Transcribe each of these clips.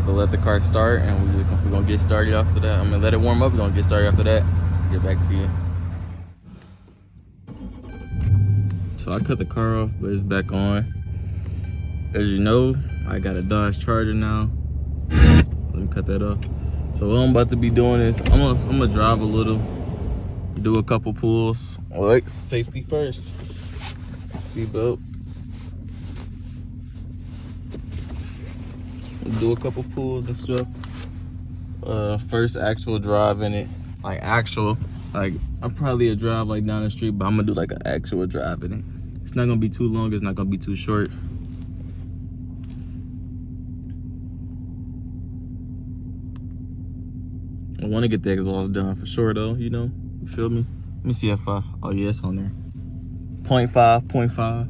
about to let the car start, and we're gonna get started after that. I'm gonna let it warm up. We're gonna get started after that. Get back to you. So I cut the car off, but it's back on. As you know, I got a Dodge Charger now. Let me cut that off. So what I'm about to be doing is I'm gonna drive a little, do a couple pulls. All right, safety first. Seatbelt. Do a couple pulls and stuff. First actual drive in it, like I'm probably a drive like down the street, but I'm gonna do like an actual drive in it. It's not gonna be too long. It's not gonna be too short. I want to get the exhaust done for sure though. You know, you feel me? Let me see if oh yeah, it's on there. 0.5.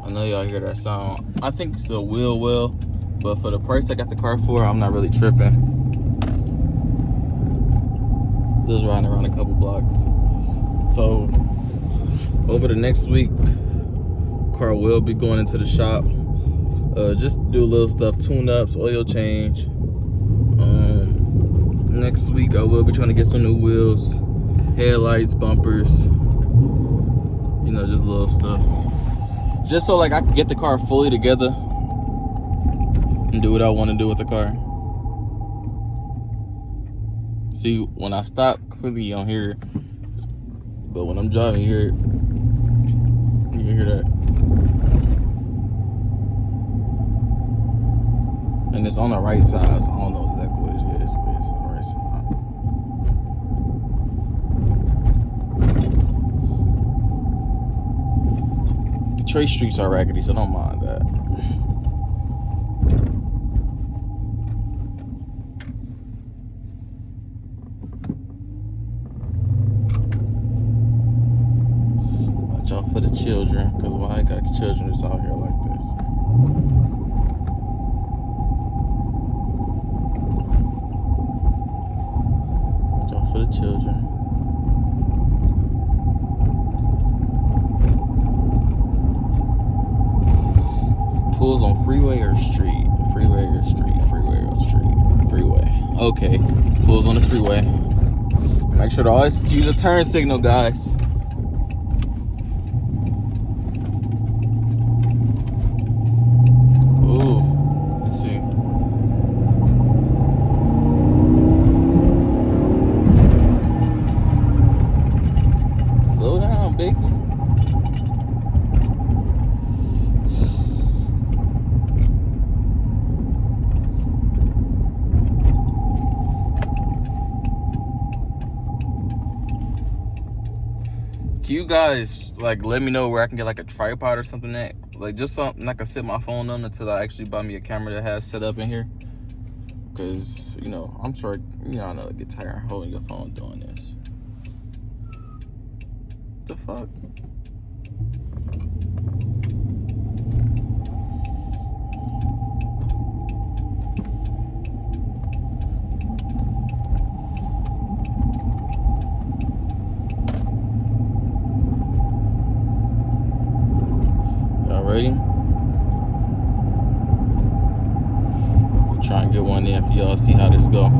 I know y'all hear that sound. I think it's a wheel well, but for the price I got the car for, I'm not really tripping. Just riding around a couple blocks. So over the next week, car will be going into the shop. Just do a little stuff, tune-ups, oil change. Next week I will be trying to get some new wheels, headlights, bumpers. You know, just little stuff. Just so like I can get the car fully together and do what I want to do with the car. See, when I stop, clearly you don't hear it. But when I'm driving, you hear it. You can hear that. And it's on the right side, so I don't know exactly what it is, but it's on the right side. The Detroit streets are raggedy, so don't mind that. Watch out for the children, because why I got children that's out here like this. Watch out for the children. Pulls on freeway or street? Freeway or street? Freeway or street? Freeway. Okay. Pulls on the freeway. Make sure to always use a turn signal, guys. Ooh. Let's see. Slow down, baby. Can you guys like let me know where I can get like a tripod or something that like just something I can sit my phone on until I actually buy me a camera that has set up in here? Because you know, I'm sure I know it get tired holding your phone doing this. The fuck? Ready? We'll try and get one in for y'all, see how this go.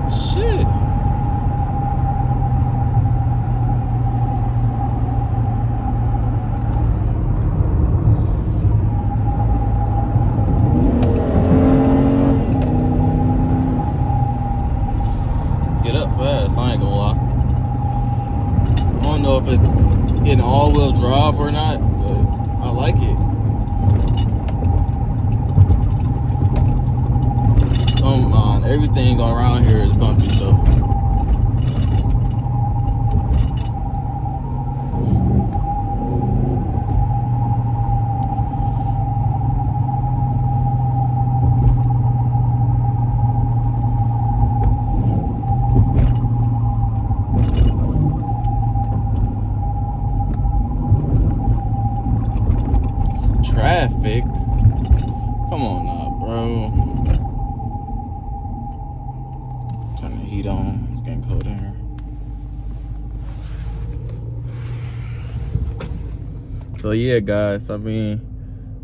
Shit. Get up fast, I ain't gonna lie. I don't know if it's in all-wheel drive or not, but I like it. Come on, everything around here is bumpy, so. Bro. Turn the heat on. It's getting cold in here. So yeah, guys, I mean,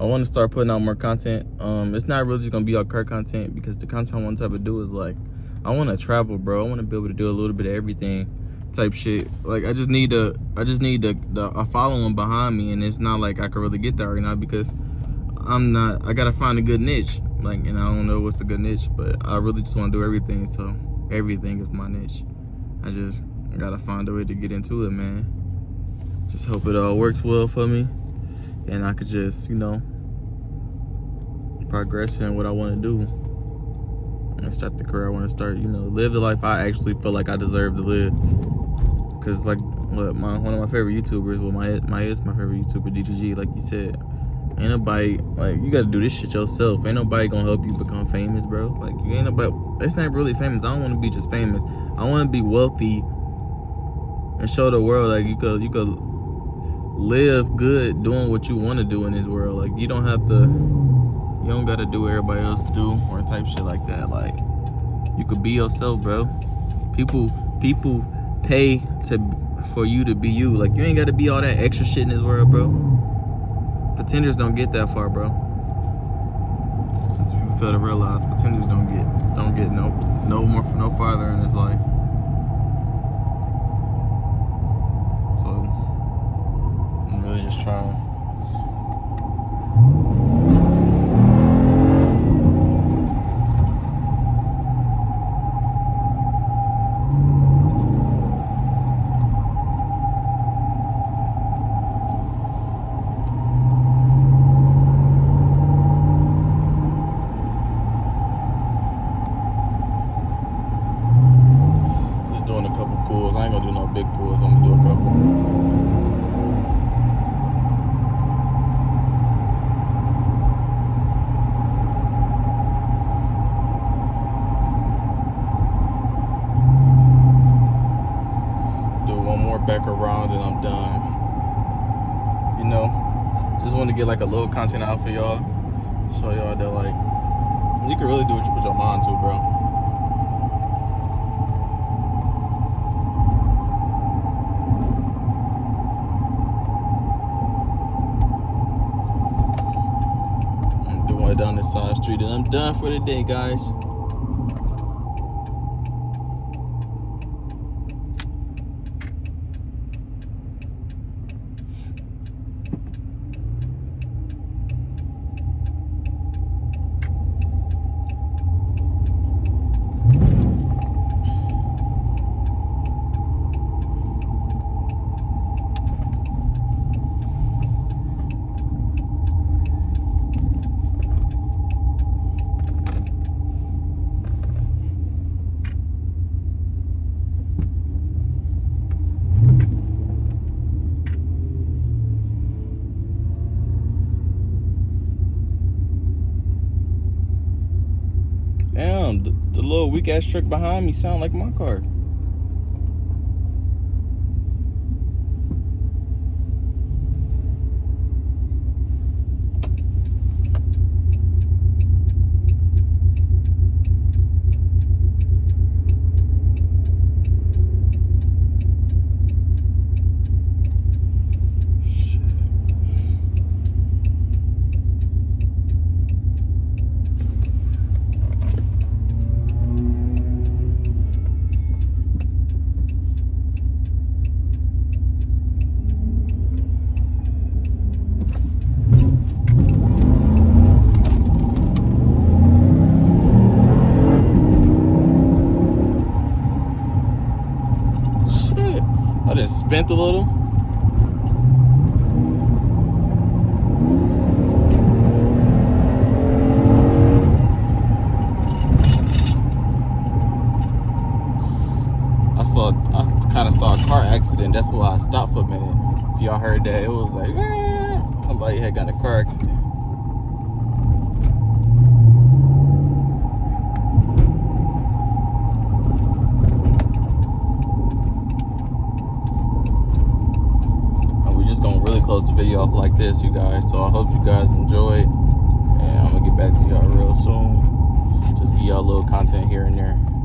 I want to start putting out more content. It's not really just gonna be all car content, because the content I want to do is like, I want to travel, bro. I want to be able to do a little bit of everything type shit. Like, I just need a following behind me, and it's not like I can really get that right now, because I gotta find a good niche. Like, and I don't know what's a good niche, but I really just want to do everything. So everything is my niche. I gotta find a way to get into it, man. Just hope it all works well for me, and I could just, you know, progress in what I want to do and start the career I want to start. You know, live the life I actually feel like I deserve to live. Cause like one of my favorite YouTubers, well, my favorite YouTuber, DGG, like he said, ain't nobody, like, you gotta do this shit yourself. Ain't nobody gonna help you become famous, bro. Like, you ain't nobody. It's not really famous. I don't want to be just famous. I want to be wealthy and show the world like you could live good doing what you want to do in this world. Like, you don't gotta do what everybody else do or type shit like that. Like, you could be yourself, bro. People pay for you to be you. Like, you ain't gotta be all that extra shit in this world, bro. Pretenders don't get that far, bro. That's what people fail to realize. Pretenders don't get no farther in this life. So I'm really just trying. Doing a couple pulls. I ain't gonna do no big pulls. I'm gonna do a couple. Do one more back around and I'm done. You know, just want to get like a little content out for y'all. Show y'all that, like, you can really do what you put your mind to, bro. Down this side street, and I'm done for the day, guys. Damn, the little weak ass truck behind me sound like my car. Spent a little. I kind of saw a car accident. That's why I stopped for a minute. If y'all heard that, it was like, somebody had got in a car accident. Close the video off like this, you guys. So I hope you guys enjoyed, and I'm gonna get back to y'all real soon. Just give y'all a little content here and there.